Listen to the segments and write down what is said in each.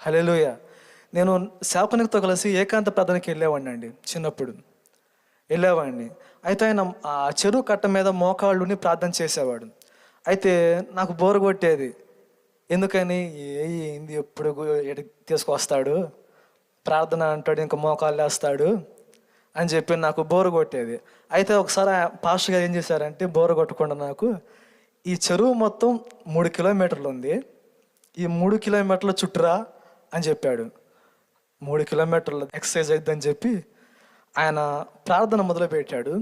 హల్లెలూయ. నేను సేవకునితో కలిసి ఏకాంత ప్రార్థనకి వెళ్ళేవాడిని అండి. చిన్నప్పుడు వెళ్ళేవాడిని. అయితే ఆయన ఆ చెరువు కట్ట మీద మోకాళ్ళుని ప్రార్థన చేసేవాడు. అయితే నాకు బోరు కొట్టేది. ఎందుకని ఏంది ఎప్పుడు ఈడికి తీసుకొస్తాడు, ప్రార్థన అంటాడు, ఇంకా మోకాళ్ళు వేస్తాడు అని చెప్పి నాకు బోరు కొట్టేది. అయితే ఒకసారి పాస్టర్ గారు ఏం చేశారంటే, బోరు కొట్టకుండా నాకు ఈ చెరువు మొత్తం 3 కిలోమీటర్లు ఉంది, ఈ 3 కిలోమీటర్ల చుట్టురా అని చెప్పాడు. 3 కిలోమీటర్లు ఎక్సర్సైజ్ అయిద్దని చెప్పి ఆయన ప్రార్థన మొదలుపెట్టాడు.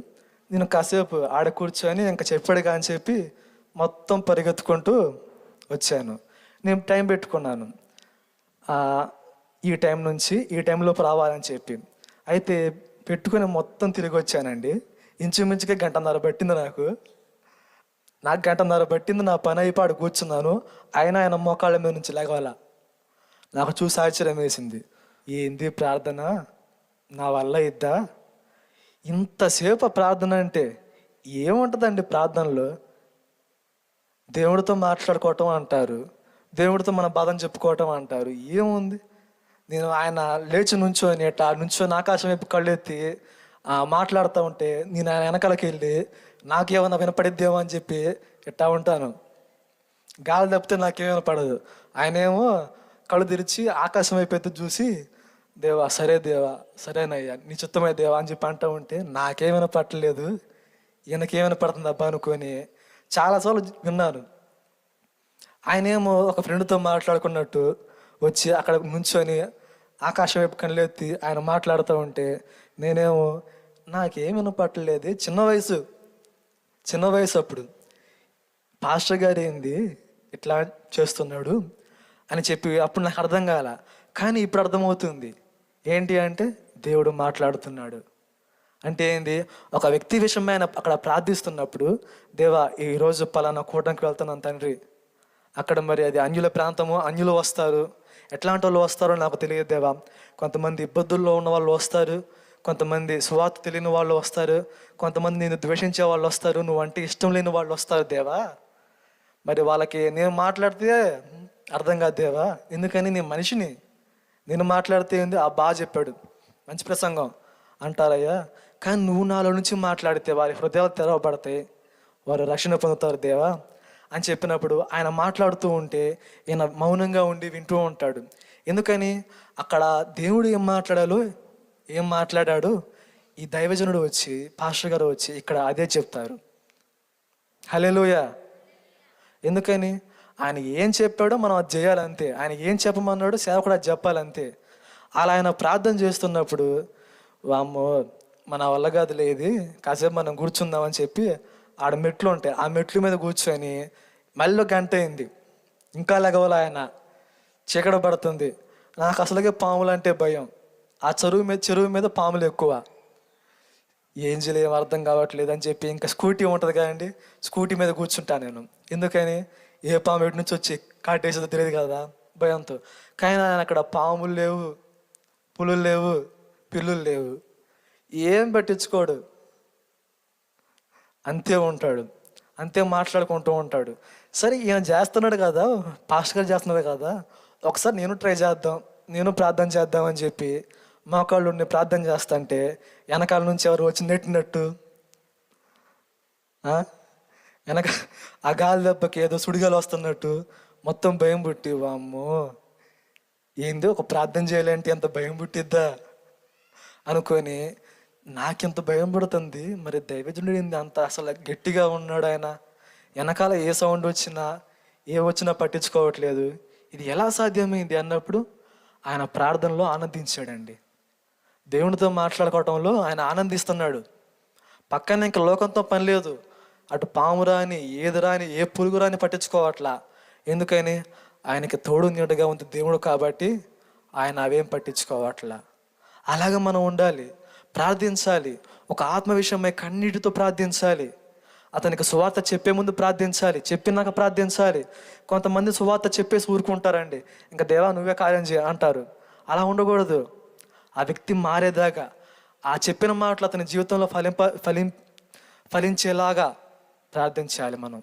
నేను కాసేపు ఆడ కూర్చొని ఇంకా చెప్పాడుగా అని చెప్పి మొత్తం పరిగెత్తుకుంటూ వచ్చాను. నేను టైం పెట్టుకున్నాను, ఈ టైం నుంచి ఈ టైంలోపు రావాలని చెప్పి. అయితే పెట్టుకుని మొత్తం తిరిగి వచ్చానండి. ఇంచుమించుగా 1.5 గంట పట్టింది నాకు 1.5 గంట పట్టింది. నా పని అయిపోయి కూర్చున్నాను. ఆయన మోకాళ్ళ మీద నుంచి లేగవాల. నాకు చూసి ఆశ్చర్యం వేసింది. ఏంది ప్రార్థన, నా వల్ల ఇద్దా? ఇంతసేపు ప్రార్థన అంటే ఏముంటుందండి ప్రార్థనలో? దేవుడితో మాట్లాడుకోవటం అంటారు, దేవుడితో మన బాధను చెప్పుకోవటం అంటారు. ఏముంది? నేను ఆయన లేచి నుంచొని అట్లా నుంచొని ఆకాశం వైపు కళ్ళెత్తి మాట్లాడుతూ ఉంటే నేను ఆయన వెనకాలకి వెళ్ళి నాకేమన్నా వినపడిద్దేమో అని చెప్పి ఇట్టా ఉంటాను. గాలి తప్పితే నాకేమైనా పడదు. ఆయనేమో కళ్ళు తెరిచి ఆకాశం వైపు ఎత్తి చూసి, దేవా సరే దేవా, సరేనయ్యా, నీ చిత్తమే దేవా అని చెప్పి అంటూ ఉంటే నాకేమైనా పట్టలేదు, ఈయనకేమైనా పడుతుంది అబ్బా అనుకొని చాలాసార్లు విన్నాను. ఆయనేమో ఒక ఫ్రెండ్తో మాట్లాడుకున్నట్టు వచ్చి అక్కడ నుంచొని ఆకాశం వైపు కళ్ళెత్తి ఆయన మాట్లాడుతూ ఉంటే నేనేమో నాకేమైనా పట్టలేదు. చిన్న వయసు అప్పుడు పాస్టర్ గారు ఏంది ఇట్లా చేస్తున్నాడు అని చెప్పి అప్పుడు నాకు అర్థం కాల. కానీ ఇప్పుడు అర్థమవుతుంది. ఏంటి అంటే దేవుడు మాట్లాడుతున్నాడు అంటే ఏంది? ఒక వ్యక్తి విషయమైన అక్కడ ప్రార్థిస్తున్నప్పుడు, దేవా ఈరోజు పలానా కూటమికి వెళ్తున్నాను తండ్రి, అక్కడ మరి అది అన్యుల ప్రాంతము, అన్యులు వస్తారు, ఎట్లాంటి వాళ్ళు వస్తారో నాకు తెలియదు దేవా. కొంతమంది ఇబ్బందుల్లో ఉన్న వాళ్ళు వస్తారు, కొంతమంది సువార్త తెలియని వాళ్ళు వస్తారు, కొంతమంది నేను ద్వేషించే వాళ్ళు వస్తారు, నువ్వంటే ఇష్టం లేని వాళ్ళు వస్తారు దేవా. మరి వాళ్ళకి నేను మాట్లాడితే అర్థం కాదు దేవా, ఎందుకని నేను మనిషిని, నేను మాట్లాడితే ఏంది బాగా చెప్పాడు, మంచి ప్రసంగం అంటారయ్యా. కానీ నువ్వు నాలో నుంచి మాట్లాడితే వారి హృదయాలు తెరవబడతాయి, వారు రక్షణ పొందుతారు దేవా అని చెప్పినప్పుడు ఆయన మాట్లాడుతూ ఉంటే ఈయన మౌనంగా ఉండి వింటూ ఉంటాడు. ఎందుకని? అక్కడ దేవుడు ఏం మాట్లాడాడు ఈ దైవజనుడు వచ్చి, పాస్టర్ గారు వచ్చి ఇక్కడ అదే చెప్తారు. హల్లెలూయా. ఎందుకని? ఆయన ఏం చెప్పాడో మనం అది చేయాలంతే. ఆయన ఏం చెప్పమన్నాడో సేవకుడు అది చెప్పాలంతే. అలా ఆయన ప్రార్థన చేస్తున్నప్పుడు, వామ్మో మన వల్ల కాదు లేదు, కాసేపు మనం కూర్చుందామని చెప్పి ఆడ మెట్లు ఉంటాయి, ఆ మెట్ల మీద కూర్చొని మళ్ళీ 1 గంట అయింది, ఇంకా లెగవల ఆయన, చీకటి పడుతుంది. నాకు అసలుగే పాములు అంటే భయం. ఆ చెరువు మీద పాములు ఎక్కువ. ఏం చేయలేం అర్థం కావట్లేదు అని చెప్పి ఇంకా స్కూటీ ఉంటుంది కదండి, స్కూటీ మీద కూర్చుంటా నేను. ఎందుకని? ఏ పాము ఎటు నుంచి వచ్చి కాటేసేదో తెలియదు కదా భయంతో. కానీ ఆయన అక్కడ పాములు లేవు, పులులు లేవు, పిల్లులు లేవు, ఏం పట్టించుకోడు, అంతే ఉంటాడు, అంతే మాట్లాడుకుంటూ ఉంటాడు. సరే ఈయన చేస్తున్నాడు కదా, పాస్టర్ గారు చేస్తున్నాడు కదా, ఒకసారి నేను ట్రై చేద్దాం, నేను ప్రార్థన చేద్దామని చెప్పి మోకాళ్ళు ఉండి ప్రార్థన చేస్తాంటే వెనకాల నుంచి ఎవరు వచ్చి నెట్టినట్టు, వెనక ఆ గాలి దెబ్బకి ఏదో సుడిగాలు వస్తున్నట్టు మొత్తం భయం పుట్టి, వామ్మో ఏంది ఒక ప్రార్థన చేయాలంటే ఎంత భయం పుట్టిద్దా అనుకొని నాకెంత భయం పడుతుంది. మరి దైవజనుడు ఏంది అంత అసలు గట్టిగా ఉన్నాడు, ఆయన వెనకాల ఏ సౌండ్ వచ్చినా పట్టించుకోవట్లేదు, ఇది ఎలా సాధ్యమైంది అన్నప్పుడు ఆయన ప్రార్థనలో ఆనందించాడండి. దేవునితో మాట్లాడుకోవటంలో ఆయన ఆనందిస్తున్నాడు. పక్కన ఇంకా లోకంతో పని లేదు, అటు పాము రాని ఏది రాని ఏ పురుగు రాని పట్టించుకోవట్లా. ఎందుకని? ఆయనకి తోడు నీడగా ఉంది దేవుడు కాబట్టి ఆయన అవేం పట్టించుకోవట్లా. అలాగే మనం ఉండాలి, ప్రార్థించాలి, ఒక ఆత్మ విషయమై కన్నీటితో ప్రార్థించాలి. అతనికి సువార్త చెప్పే ముందు ప్రార్థించాలి, చెప్పినాక ప్రార్థించాలి. కొంతమంది సువార్త చెప్పేసి ఊరుకుంటారండి, ఇంకా దేవా నువ్వే కార్యం చేయ అంటారు. అలా ఉండకూడదు. ఆ వ్యక్తి మారేదాకా ఆ చెప్పిన మాటలు అతని జీవితంలో ఫలించేలాగా ప్రార్థించాలి మనం.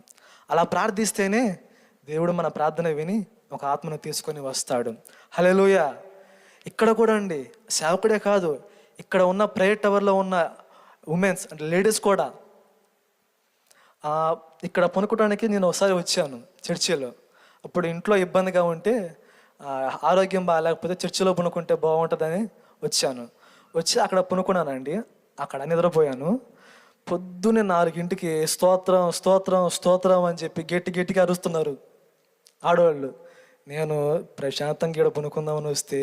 అలా ప్రార్థిస్తేనే దేవుడు మన ప్రార్థన విని ఒక ఆత్మను తీసుకొని వస్తాడు. హల్లెలూయా. ఇక్కడ కూడా అండి సేవకుడే కాదు, ఇక్కడ ఉన్న ప్రేయర్ టవర్లో ఉన్న ఉమెన్స్ అంటే లేడీస్ కూడా ఇక్కడ పనుకోవడానికి నేను ఒకసారి వచ్చాను చర్చిలో. అప్పుడు ఇంట్లో ఇబ్బందిగా ఉంటే ఆరోగ్యం బాగాలేకపోతే చర్చిలో పనుకుంటే బాగుంటుందని వచ్చాను. వచ్చి అక్కడ పనుకున్నానండి. అక్కడ నిద్రపోయాను. పొద్దున్నే 4ంటికి స్తోత్రం స్తోత్రం స్తోత్రం అని చెప్పి గట్టిగా అరుస్తున్నారు ఆడవాళ్ళు. నేను ప్రశాంతంగా ఇక్కడ పనుకుందామని వస్తే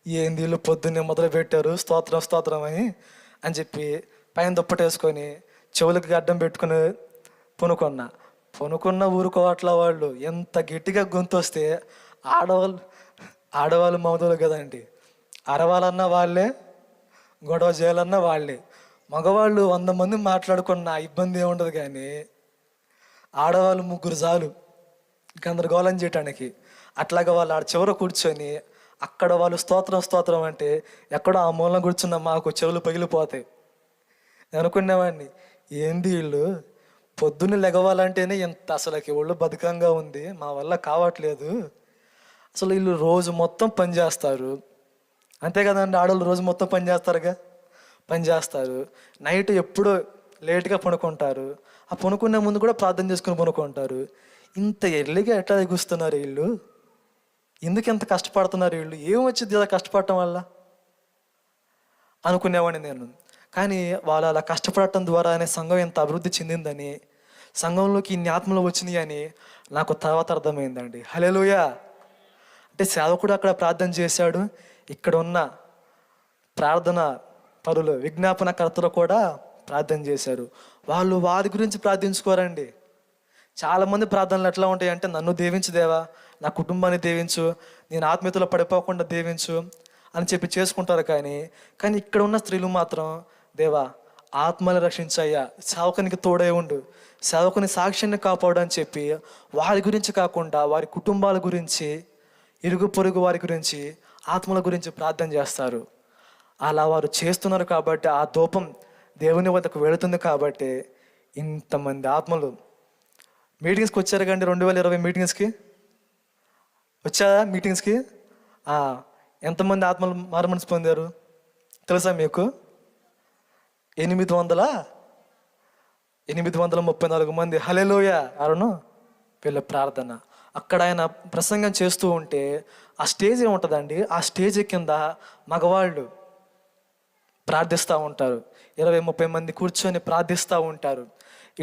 ఏంది వీళ్ళు పొద్దున్నే మొదలు పెట్టారు స్తోత్రం స్తోత్రం అని చెప్పి పైన దుప్పటేసుకొని చెవులకు అడ్డం పెట్టుకుని పనుకున్న ఊరుకోవట్ల వాళ్ళు. ఎంత గట్టిగా గొంతు వస్తే ఆడవాళ్ళు మౌదులు కదండి, అరవాలన్నా వాళ్ళే, గొడవ చేయాలన్నా వాళ్ళే. మగవాళ్ళు 100 మంది మాట్లాడుకున్న ఇబ్బంది ఏముండదు, కానీ ఆడవాళ్ళు 3 చాలు గందరగోళం చేయటానికి. అట్లాగా వాళ్ళు ఆడ చివర కూర్చొని అక్కడ వాళ్ళు స్తోత్రం స్తోత్రం అంటే ఎక్కడో ఆ మూలన కూర్చున్న మాకు చెవులు పగిలిపోతాయి. నేను అనుకునేవాడిని, ఏంది వీళ్ళు పొద్దున్న లెగవాలంటేనే ఎంత అసలుకి ఒళ్ళు బద్ధకంగా ఉంది, మా వల్ల కావట్లేదు. అసలు వీళ్ళు రోజు మొత్తం పని చేస్తారు, అంతే కదండి. ఆడవాళ్ళు రోజు మొత్తం పని చేస్తారు. నైట్ ఎప్పుడో లేట్గా పడుకుంటారు. ఆ పనుకునే ముందు కూడా ప్రార్థన చేసుకుని పనుకుంటారు. ఇంత ఎర్లీగా ఎట్లా ఎగుస్తున్నారు వీళ్ళు? ఎందుకు ఎంత కష్టపడుతున్నారు వీళ్ళు? ఏం వచ్చింది ఇలా కష్టపడటం వల్ల అనుకునేవాడిని నేను. కానీ వాళ్ళు అలా కష్టపడటం ద్వారానే సంఘం ఎంత అభివృద్ధి చెందిందని, సంఘంలోకి ఇన్ని ఆత్మలు వచ్చినాయి అని నాకు తర్వాత అర్థమైందండి. హల్లెలూయా. అంటే సేవకుడు అక్కడ ప్రార్థన చేశాడు, ఇక్కడ ఉన్న ప్రార్థన పరులు విజ్ఞాపనకర్తలు కూడా ప్రార్థన చేశారు. వాళ్ళు వారి గురించి ప్రార్థించుకోరండి. చాలామంది ప్రార్థనలు ఎట్లా ఉంటాయి అంటే, నన్ను దీవించు దేవా, నా కుటుంబాన్ని దీవించు, నేను ఆత్మీయతలో పడిపోకుండా దీవించు అని చెప్పి చేసుకుంటారు. కానీ ఇక్కడ ఉన్న స్త్రీలు మాత్రం, దేవా ఆత్మని రక్షించయ్యా, సేవకునికి తోడై ఉండు, సేవకుని సాక్ష్యాన్ని కాపాడు అని చెప్పి వారి గురించి కాకుండా వారి కుటుంబాల గురించి, ఇరుగు పొరుగు వారి గురించి, ఆత్మల గురించి ప్రార్థన చేస్తారు. అలా వారు చేస్తున్నారు కాబట్టి ఆ ధూపం దేవుని వద్దకు వెళుతుంది. కాబట్టి ఇంతమంది ఆత్మలు మీటింగ్స్కి వచ్చారు కండి. 2020 మీటింగ్స్కి వచ్చారా? మీటింగ్స్కి ఎంతమంది ఆత్మలు మారుమనసు పొందారు తెలుసా మీకు? 834 మంది. హల్లెలూయా. అరుణు వీళ్ళ ప్రార్థన. అక్కడ ఆయన ప్రసంగం చేస్తూ ఉంటే ఆ స్టేజ్ ఏముంటుందండి, ఆ స్టేజ్ కింద మగవాళ్ళు ప్రార్థిస్తూ ఉంటారు. 20-30 మంది కూర్చొని ప్రార్థిస్తూ ఉంటారు.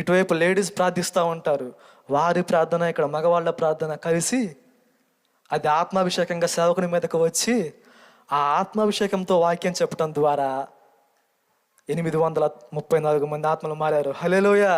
ఇటువైపు లేడీస్ ప్రార్థిస్తూ ఉంటారు. వారి ప్రార్థన, ఇక్కడ మగవాళ్ళ ప్రార్థన కలిసి అది ఆత్మాభిషేకంగా సేవకుని మీదకు వచ్చి ఆ ఆత్మాభిషేకంతో వాక్యం చెప్పడం ద్వారా 834 మంది ఆత్మలు మారారు. హల్లెలూయా.